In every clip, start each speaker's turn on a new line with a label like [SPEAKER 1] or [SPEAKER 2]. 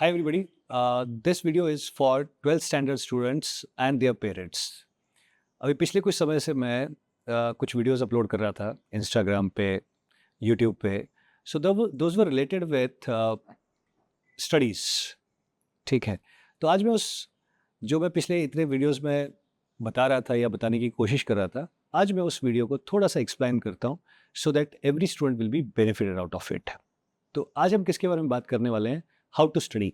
[SPEAKER 1] Hi everybody. This video is for 12th standard students and their parents. अभी पिछले कुछ समय से मैं कुछ वीडियोस अपलोड कर रहा था इंस्टाग्राम पे, यूट्यूब पे. So those were related with studies. ठीक है, तो आज मैं जो मैं पिछले इतने वीडियोस में बता रहा था या बताने की कोशिश कर रहा था, आज मैं उस वीडियो को थोड़ा सा एक्सप्लेन करता हूँ so that every student will be benefited out of it. तो आज हम किसके बारे में बात करने वाले हैं? How to study.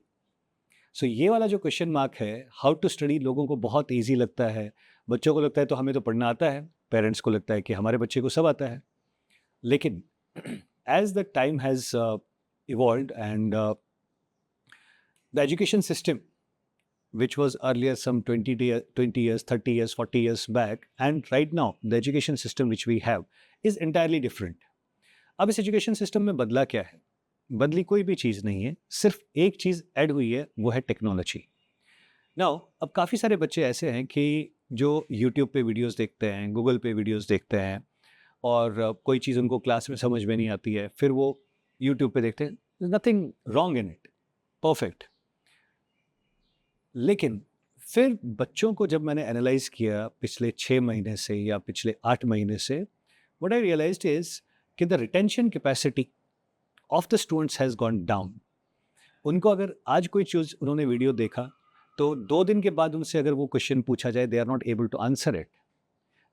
[SPEAKER 1] सो ये वाला जो क्वेश्चन मार्क है, हाउ टू स्टडी, लोगों को बहुत ईजी लगता है. बच्चों को लगता है तो हमें तो पढ़ना आता है, पेरेंट्स को लगता है कि हमारे बच्चे को सब आता है. लेकिन as the time has evolved and the education system which was earlier some 20 years, 30 years, 40 years back, and right now the education system which we have is entirely different. अब इस एजुकेशन सिस्टम में बदला क्या है? बदली कोई भी चीज़ नहीं है, सिर्फ एक चीज़ ऐड हुई है, वो है टेक्नोलॉजी. नाउ अब काफ़ी सारे बच्चे ऐसे हैं कि जो यूट्यूब पे वीडियोस देखते हैं, गूगल पे वीडियोस देखते हैं, और कोई चीज़ उनको क्लास में समझ में नहीं आती है, फिर वो यूट्यूब पे देखते हैं. Nothing wrong in it, perfect. लेकिन फिर बच्चों को जब मैंने एनालाइज किया पिछले 6 महीने से या पिछले 8 महीने से, व्हाट आई रियलाइज्ड इज कि the retention capacity of the students has gone down. उनको अगर आज कोई चीज़ उन्होंने वीडियो देखा तो 2 दिन के बाद उनसे अगर वो क्वेश्चन पूछा जाए, they are not able to answer it.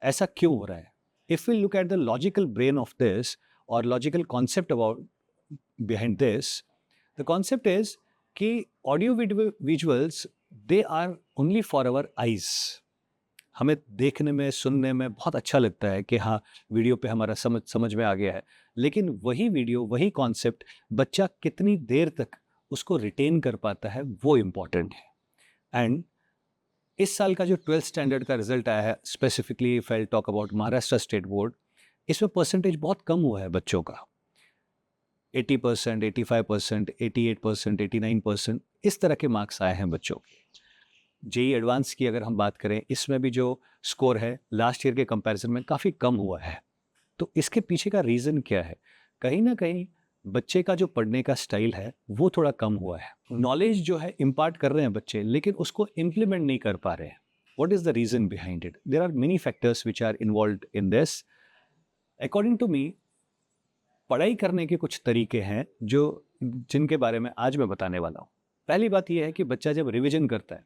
[SPEAKER 1] ऐसा क्यों हो रहा है? If we look at the logical brain of this or logical concept about behind this, the concept is कि audio visuals they are only for our eyes. हमें देखने में, सुनने में बहुत अच्छा लगता है कि हाँ, वीडियो पे हमारा समझ में आ गया है. लेकिन वही वीडियो, वही कॉन्सेप्ट बच्चा कितनी देर तक उसको रिटेन कर पाता है, वो इम्पॉर्टेंट है. एंड इस साल का जो 12th स्टैंडर्ड का रिजल्ट आया है, specifically if I talk about Maharashtra state board, इसमें परसेंटेज बहुत कम हुआ है बच्चों का. 80%, 85%, 88%, 89%, इस तरह के मार्क्स आए हैं बच्चों के. जेई एडवांस की अगर हम बात करें, इसमें भी जो स्कोर है लास्ट ईयर के कंपैरिजन में काफ़ी कम हुआ है. तो इसके पीछे का रीज़न क्या है? कहीं ना कहीं बच्चे का जो पढ़ने का स्टाइल है वो थोड़ा कम हुआ है. नॉलेज जो है इम्पार्ट कर रहे हैं बच्चे, लेकिन उसको इम्प्लीमेंट नहीं कर पा रहे हैं. What is the reason behind it? There are many factors which are involved in this. According to me, पढ़ाई करने के कुछ तरीके हैं जिनके बारे में आज मैं बताने वाला हूँ. पहली बात यह है कि बच्चा जब रिविजन करता है,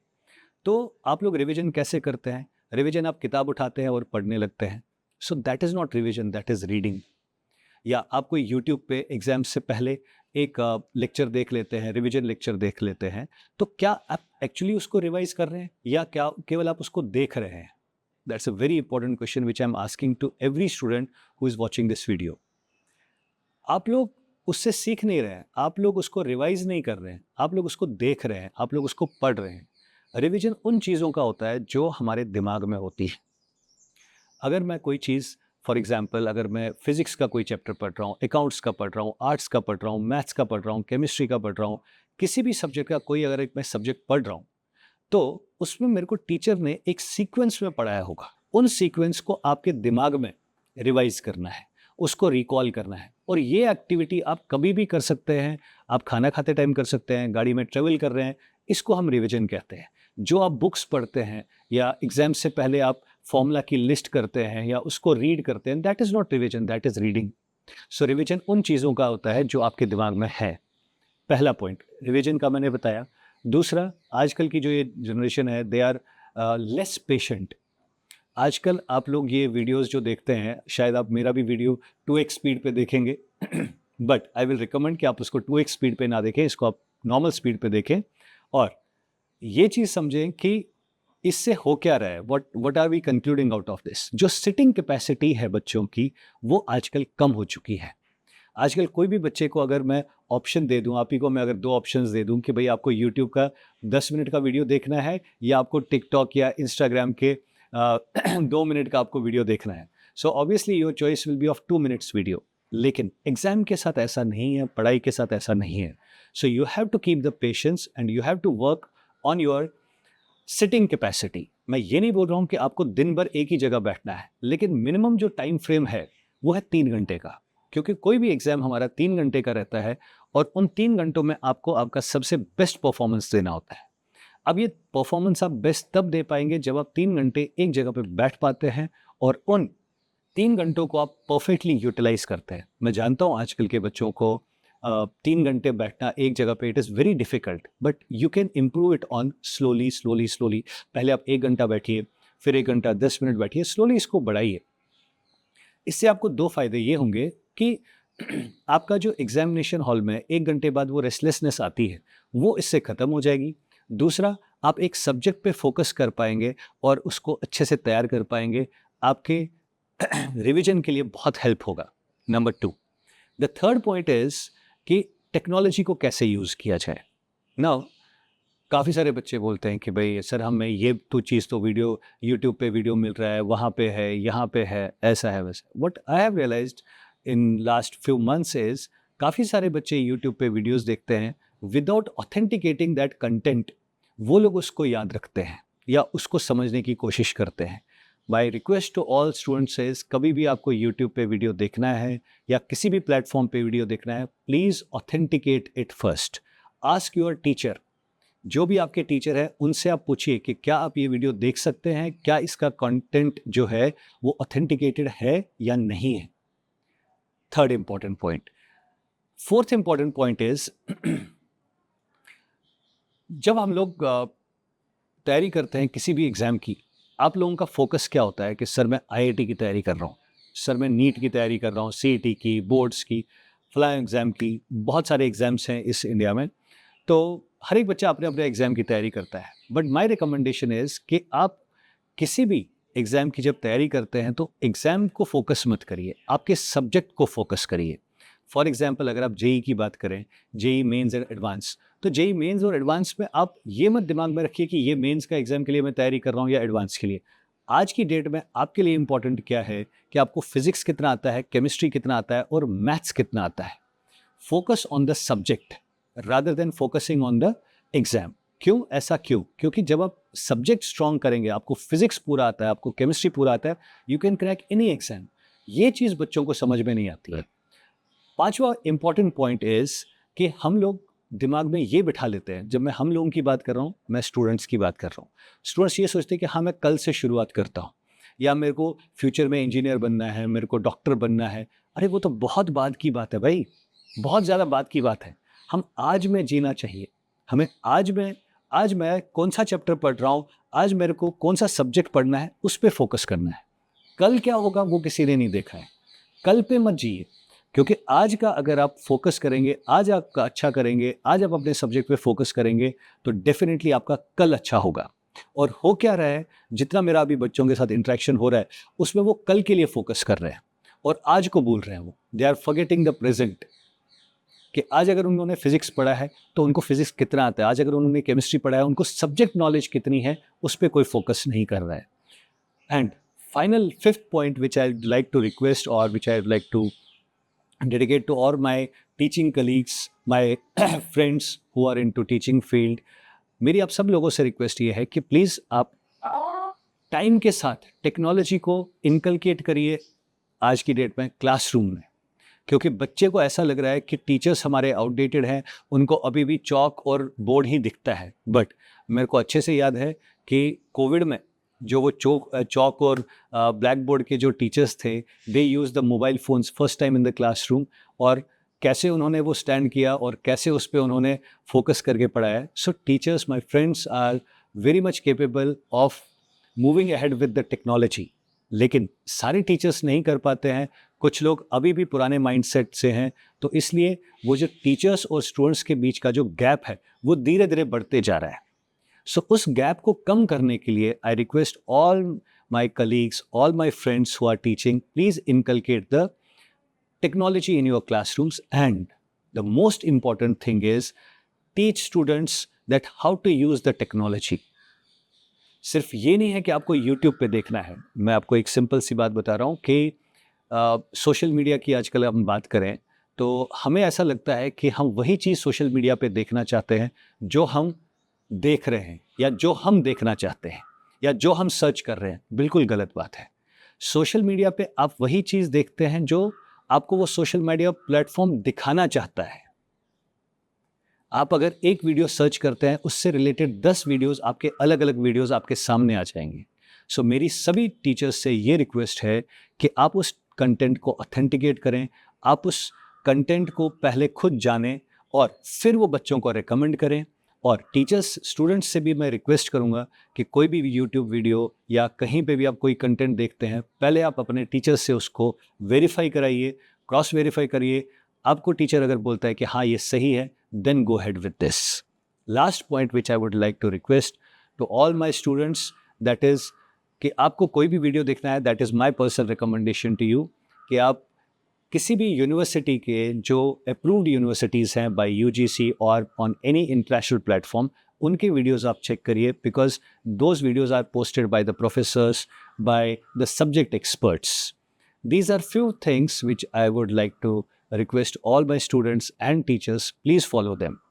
[SPEAKER 1] तो आप लोग रिवीजन कैसे करते हैं? रिवीजन आप किताब उठाते हैं और पढ़ने लगते हैं. So that is not revision, that is reading. या आप कोई यूट्यूब पे एग्जाम से पहले एक लेक्चर देख लेते हैं, रिवीजन लेक्चर देख लेते हैं, तो क्या आप एक्चुअली उसको रिवाइज कर रहे हैं या क्या केवल आप उसको देख रहे हैं? That's a very important question which I am asking to every student who is watching this video. आप लोग उससे सीख नहीं रहे हैं, आप लोग उसको रिवाइज नहीं कर रहे हैं, आप लोग उसको देख रहे हैं, आप लोग उसको पढ़ रहे हैं. रिवीजन उन चीज़ों का होता है जो हमारे दिमाग में होती है. अगर मैं कोई चीज़, फॉर एग्जांपल, अगर मैं फिजिक्स का कोई चैप्टर पढ़ रहा हूँ, अकाउंट्स का पढ़ रहा हूँ, आर्ट्स का पढ़ रहा हूँ, मैथ्स का पढ़ रहा हूँ, केमिस्ट्री का पढ़ रहा हूँ, किसी भी सब्जेक्ट का कोई अगर एक मैं सब्जेक्ट पढ़ रहा हूँ, तो उसमें मेरे को टीचर ने एक सीक्वेंस में पढ़ाया होगा. उन सीक्वेंस को आपके दिमाग में रिवाइज करना है, उसको रिकॉल करना है. और ये एक्टिविटी आप कभी भी कर सकते हैं. आप खाना खाते टाइम कर सकते हैं, गाड़ी में ट्रेवल कर रहे हैं, इसको हम रिविजन कहते हैं. जो आप बुक्स पढ़ते हैं या एग्जाम से पहले आप फॉर्मूला की लिस्ट करते हैं या उसको रीड करते हैं, that is not revision, that is reading. So revision उन चीज़ों का होता है जो आपके दिमाग में है. पहला पॉइंट रिविजन का मैंने बताया. दूसरा, आजकल की जो ये जनरेशन है, दे आर लेस पेशेंट. आजकल आप लोग ये वीडियोस जो देखते हैं, शायद आप मेरा भी वीडियो 2x स्पीड पे देखेंगे, बट आई विल रिकमेंड कि आप उसको 2x स्पीड पे ना देखें, इसको आप नॉर्मल स्पीड पे देखें. और ये चीज़ समझें कि इससे हो क्या रहा है, what are we concluding out of this. जो सिटिंग कैपेसिटी है बच्चों की, वो आजकल कम हो चुकी है. आजकल कोई भी बच्चे को अगर मैं ऑप्शन दे दूं, आप ही को मैं अगर 2 ऑप्शंस दे दूं कि भाई आपको यूट्यूब का 10 मिनट का वीडियो देखना है या आपको टिकटॉक या इंस्टाग्राम के 2 मिनट का आपको वीडियो देखना है, so obviously your choice will be of 2 minutes video. लेकिन एग्जाम के साथ ऐसा नहीं है, पढ़ाई के साथ ऐसा नहीं है. So you have to keep the patience and you have to work on your sitting capacity. मैं ये नहीं बोल रहा हूँ कि आपको दिन भर एक ही जगह बैठना है, लेकिन मिनिमम जो टाइम फ्रेम है वो है 3 घंटे का. क्योंकि कोई भी एग्ज़ाम हमारा 3 घंटे का रहता है और उन 3 घंटों में आपको आपका सबसे बेस्ट परफॉर्मेंस देना होता है। अब ये परफॉर्मेंस आप बेस्ट तब दे पाएंगे जब आप 3 घंटे एक जगह पे बैठ पाते हैं और उन 3 घंटों को आप परफेक्टली यूटिलाइज करते हैं। मैं जानता हूँ आजकल के बच्चों को 3 घंटे बैठना एक जगह पे it is very difficult, but you can improve it on slowly slowly slowly. पहले आप 1 घंटा बैठिए, फिर 1 घंटा 10 मिनट बैठिए, स्लोली इसको बढ़ाइए। इससे आपको 2 फायदे ये होंगे कि आपका जो एग्जामिनेशन हॉल में 1 घंटे बाद वो रेस्टलेसनेस आती है, वो इससे ख़त्म हो जाएगी। दूसरा, आप एक सब्जेक्ट पे फोकस कर पाएंगे और उसको अच्छे से तैयार कर पाएंगे। आपके रिवीजन के लिए बहुत हेल्प होगा। Number 2, the third point is कि टेक्नोलॉजी को कैसे यूज़ किया जाए। नाउ काफ़ी सारे बच्चे बोलते हैं कि भाई सर हमें ये तो चीज़ तो वीडियो यूट्यूब पे वीडियो मिल रहा है, वहाँ पे है, यहाँ पे है, ऐसा है वैसा। What I have realised in last few months is काफ़ी सारे बच्चे यूट्यूब पे वीडियोस देखते हैं विदाउट ऑथेंटिकेटिंग दैट कंटेंट। वो लोग उसको याद रखते हैं या उसको समझने की कोशिश करते हैं। My request to all students is कभी भी आपको यूट्यूब पे वीडियो देखना है या किसी भी प्लेटफॉर्म पे वीडियो देखना है, please authenticate it first. Ask your teacher, जो भी आपके टीचर है उनसे आप पूछिए कि क्या आप ये वीडियो देख सकते हैं, क्या इसका कंटेंट जो है वो ऑथेंटिकेटेड है या नहीं है। Third important point. Fourth important point is जब हम लोग तैयारी करते हैं किसी भी एग्जाम की, आप लोगों का फोकस क्या होता है कि सर मैं आईआईटी की तैयारी कर रहा हूँ, सर मैं नीट की तैयारी कर रहा हूँ, सीईटी की, बोर्ड्स की, फलां एग्ज़ाम की। बहुत सारे एग्ज़ाम्स हैं इस इंडिया में, तो हर एक बच्चा अपने अपने एग्ज़ाम की तैयारी करता है। बट माय रिकमेंडेशन इज़ कि आप किसी भी एग्ज़ाम की जब तैयारी करते हैं तो एग्ज़ाम को फोकस मत करिए, आपके सब्जेक्ट को फोकस करिए। फॉर एग्जाम्पल अगर आप जेई की बात करें, जेई मेंस एंड एडवांस, तो जेई मेंस और एडवांस में आप ये मत दिमाग में रखिए कि ये मेंस का एग्ज़ाम के लिए मैं तैयारी कर रहा हूँ या एडवांस के लिए। आज की डेट में आपके लिए इंपॉर्टेंट क्या है कि आपको फिजिक्स कितना आता है, केमिस्ट्री कितना आता है और मैथ्स कितना आता है। Focus on the subject rather than focusing on the exam. क्यों ऐसा क्यों? क्योंकि जब आप सब्जेक्ट स्ट्रॉन्ग करेंगे, आपको फिजिक्स पूरा आता है, आपको केमिस्ट्री पूरा आता है, you can crack any exam. ये चीज़ बच्चों को समझ में नहीं आती है। पांचवा इंपॉर्टेंट पॉइंट इज कि हम लोग दिमाग में ये बिठा लेते हैं, जब मैं हम लोगों की बात कर रहा हूँ, मैं स्टूडेंट्स की बात कर रहा हूँ। स्टूडेंट्स ये सोचते हैं कि हाँ मैं कल से शुरुआत करता हूँ, या मेरे को फ्यूचर में इंजीनियर बनना है, मेरे को डॉक्टर बनना है। अरे वो तो बहुत बाद की बात है भाई, बहुत ज़्यादा बाद की बात है। हम आज में जीना चाहिए। हमें आज मैं कौन सा चैप्टर पढ़ रहा हूँ, आज मेरे को कौन सा सब्जेक्ट पढ़ना है, उस पर फोकस करना है। कल क्या होगा वो किसी ने नहीं देखा है। कल पे मत जिए, क्योंकि आज का अगर आप फोकस करेंगे, आज आपका अच्छा करेंगे, आज आप अपने सब्जेक्ट पे फोकस करेंगे, तो डेफिनेटली आपका कल अच्छा होगा। और हो क्या रहा है, जितना मेरा अभी बच्चों के साथ इंटरेक्शन हो रहा है, उसमें वो कल के लिए फोकस कर रहे हैं और आज को भूल रहे हैं। वो they are forgetting the present, कि आज अगर उन्होंने फिजिक्स पढ़ा है तो उनको फिजिक्स कितना आता है, आज अगर उन्होंने केमिस्ट्री पढ़ा है उनको सब्जेक्ट नॉलेज कितनी है, उस पर कोई फोकस नहीं कर रहा है। And final fifth point which I like to request और which I like to dedicate to all my teaching colleagues, my friends who are into teaching field, मेरी आप सब लोगों से रिक्वेस्ट ये है कि प्लीज़ आप टाइम के साथ टेक्नोलॉजी को इनकलकेट करिए आज की डेट में क्लासरूम में। क्योंकि बच्चे को ऐसा लग रहा है कि टीचर्स हमारे आउटडेटेड हैं, उनको अभी भी चौक और बोर्ड ही दिखता है। बट मेरे को अच्छे से याद है कि कोविड में जो वो चौक और ब्लैक बोर्ड के जो टीचर्स थे, they use the mobile phones first time in the classroom, और कैसे उन्होंने वो स्टैंड किया और कैसे उस पर उन्होंने फोकस करके पढ़ाया। So teachers, my friends, are very much capable of moving ahead with the technology. लेकिन सारे टीचर्स नहीं कर पाते हैं, कुछ लोग अभी भी पुराने माइंडसेट से हैं, तो इसलिए वो जो टीचर्स और स्टूडेंट्स के बीच का जो गैप है वो धीरे धीरे बढ़ते जा रहा है। सो उस गैप को कम करने के लिए I request all my colleagues, all my friends who are teaching, please inculcate the technology in your classrooms, and the most important thing is teach students that how to use the technology. सिर्फ ये नहीं है कि आपको YouTube पे देखना है। मैं आपको एक सिंपल सी बात बता रहा हूँ कि सोशल मीडिया की आजकल हम बात करें तो हमें ऐसा लगता है कि हम वही चीज़ सोशल मीडिया पे देखना चाहते हैं जो हम देख रहे हैं या जो हम देखना चाहते हैं या जो हम सर्च कर रहे हैं। बिल्कुल गलत बात है। सोशल मीडिया पे आप वही चीज़ देखते हैं जो आपको वो सोशल मीडिया प्लेटफॉर्म दिखाना चाहता है। आप अगर एक वीडियो सर्च करते हैं, उससे रिलेटेड 10 वीडियोस आपके अलग अलग वीडियोस आपके सामने आ जाएंगे। सो मेरी सभी टीचर्स से ये रिक्वेस्ट है कि आप उस कंटेंट को ऑथेंटिकेट करें, आप उस कंटेंट को पहले खुद जानें और फिर वो बच्चों को रेकमेंड करें। और टीचर्स स्टूडेंट्स से भी मैं रिक्वेस्ट करूंगा कि कोई भी यूट्यूब वीडियो या कहीं पे भी आप कोई कंटेंट देखते हैं, पहले आप अपने टीचर्स से उसको वेरीफाई कराइए, क्रॉस वेरीफाई करिए। आपको टीचर अगर बोलता है कि हाँ ये सही है, then go ahead with this. Last point which I would like to request to all my students, that is कि आपको कोई भी वीडियो देखना है, that is my personal recommendation to you, कि आप किसी भी यूनिवर्सिटी के जो अप्रूव्ड यूनिवर्सिटीज़ हैं बाय यूजीसी और ऑन एनी इंटरनेशनल प्लेटफॉर्म, उनके वीडियोस आप चेक करिए, because those videos are posted by the professors, by the subject experts. These are few things which I would like to request all my students and teachers, please follow them.